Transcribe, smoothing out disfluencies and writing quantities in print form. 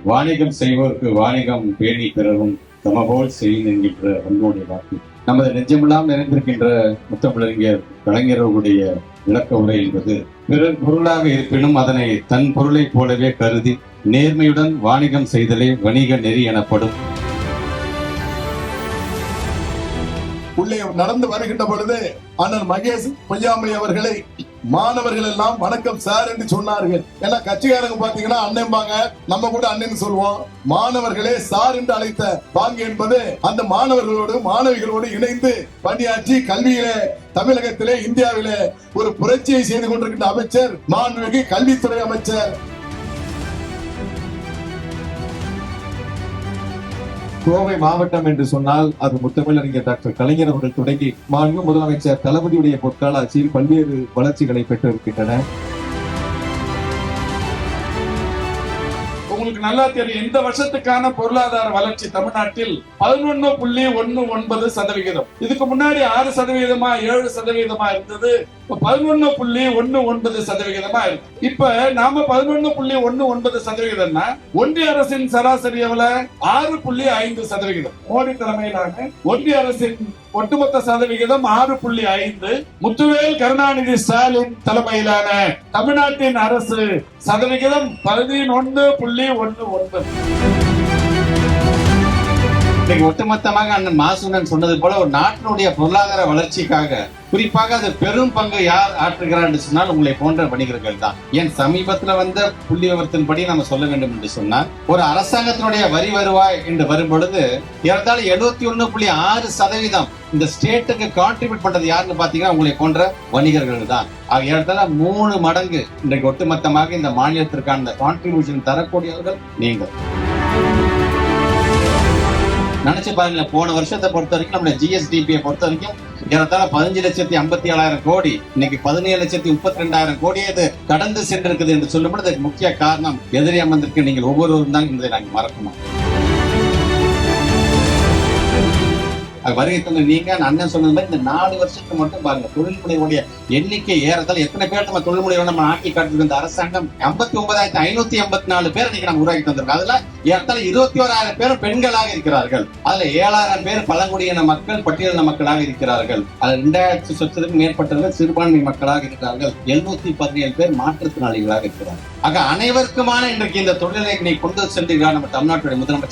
வாணிகம் செய்வோருக்கு வாணிகம் பேணி பிறரும் தமபோல் செய்யும் என்கின்ற உன்னுடைய வாக்கு நமது நெஞ்சமெல்லாம் நிறைந்திருக்கின்ற முத்தமிழறிஞர் கலைஞர்களுடைய விளக்க உரை என்பது பிறர் பொருளாக இருப்பினும் அதனை தன் பொருளைப் போலவே கருதி நேர்மையுடன் வாணிகம் செய்தலே வணிக நெறி எனப்படும். உள்ளே நடந்து வருகின்ற பொழுது அண்ணன் மகேஷ் பொய்யாமொழி அவர்களை மாணவர்கள் எல்லாம் வணக்கம் சார் என்று சொன்னார்கள். ஏன்னா கட்சிக்காரங்க பாத்தீங்கன்னா அண்ணன்பாங்க, நம்ம கூட அண்ணன் சொல்லுவோம். மாணவர்களே சார் என்று அழைத்த பாங்கு என்பது அந்த மாணவர்களோடு மாணவிகளோடு இணைந்து பணியாற்றி கல்வியிலே தமிழகத்திலே இந்தியாவிலே ஒரு புரட்சியை செய்து கொண்டிருக்கின்ற அமைச்சர் மாண்புமிகு கல்வித்துறை அமைச்சர். கோவை மாவட்டம் என்று சொன்னால் அது முத்தமிழறிஞர் டாக்டர் கலைஞர் அவர்கள் தொடங்கி மாண்பு முதலமைச்சர் தளபதியுடைய பொற்கால ஆட்சியில் பல்வேறு வளர்ச்சிகளை பெற்றிருக்கின்றன. உங்களுக்கு நல்லா தெரியும், இந்த வருஷத்துக்கான பொருளாதார வளர்ச்சி தமிழ்நாட்டில் 11.19%. இதுக்கு முன்னாடி 6%, 7% இருந்தது. 11.19% இருக்கு. இப்ப நாம 11.19% ஒன்றிய அரசின் சராசரி எவ்வளவு? 6.5%. மோடி தலைமையிலான ஒன்றிய அரசின் ஒட்டுமொத்த சதவிகிதம் 6.5. முத்துவேல் கருணாநிதி ஸ்டாலின் தலைமையிலான தமிழ்நாட்டின் அரசு சதவிகிதம் 11.19. ஒட்டுமொத்தமாக அண்ணன் மாசுடன் சொன்னது போல ஒரு நாட்டினுடைய பொருளாதார வளர்ச்சிக்காக குறிப்பாக அது பெரும் பங்கு யார் ஆற்றுகிறார் என்று சொன்னால் உங்களை போன்ற வணிகர்கள் தான். ஏன் சமீபத்தில் வந்த புள்ளி விவரத்தின்படி நம்ம சொல்ல வேண்டும் என்று சொன்னால் ஒரு அரசாங்கத்தினுடைய வரி வருவாய் என்று வரும் பொழுது ஏறத்தாழ 71.6% இந்த ஸ்டேட்டுக்கு கான்ட்ரிபியூட் பண்றது யாருன்னு பாத்தீங்கன்னா உங்களை போன்ற வணிகர்கள் தான். ஏறத்தாழ 3 மடங்கு இன்றைக்கு ஒட்டுமொத்தமாக இந்த மாநிலத்திற்கான இந்த கான்ட்ரிபியூஷன் தரக்கூடியவர்கள் நீங்கள். நினைச்சு பாருங்க, போன வருஷத்தை பொறுத்த வரைக்கும் நம்மளுடைய ஜிஎஸ்டிபியை பொறுத்த வரைக்கும் ஏறத்தாழ 15,57,000 கோடி, இன்னைக்கு 17,32,000 கோடி அது கடந்து சென்றிருக்குது என்று சொல்லும்போது முக்கிய காரணம் எதிரி அமர்ந்திருக்கு நீங்கள் ஒவ்வொருவரும் தான் என்பதை நாங்கள் மறக்கணும். வருகை தந்து நீங்க அண்ணன் சொன்னது மாதிரி இந்த 4 வருஷத்துக்கு மட்டும் பாருங்க, தொழில் முனைவோடைய எண்ணிக்கை ஏறத்தால் எத்தனை பேர் நம்ம தொழில் முனைவோட நம்ம ஆக்கி காட்டுறது. இந்த அரசாங்கம் 59,584 பேர் இன்னைக்கு நம்ம உருவாக்கி தந்திருக்கோம். அதுல ஏறத்தால் 21,000 பேர் பெண்களாக இருக்கிறார்கள். அதுல 7,000 பேர் பழங்குடியின மக்கள், பட்டியலின மக்களாக இருக்கிறார்கள். அதுல 2,000 சொச்சத்துக்கும் மேற்பட்டவர்கள் சிறுபான்மை மக்களாக இருக்கிறார்கள். 717 பேர் மாற்றுத்திறனாளிகளாக இருக்கிறார்கள். ஆக அனைவருக்குமான இன்றைக்கு இந்த தொழிலை கொண்டு சென்றிருக்கிறார் நம்ம தமிழ்நாட்டுடைய முதலமைச்சர்.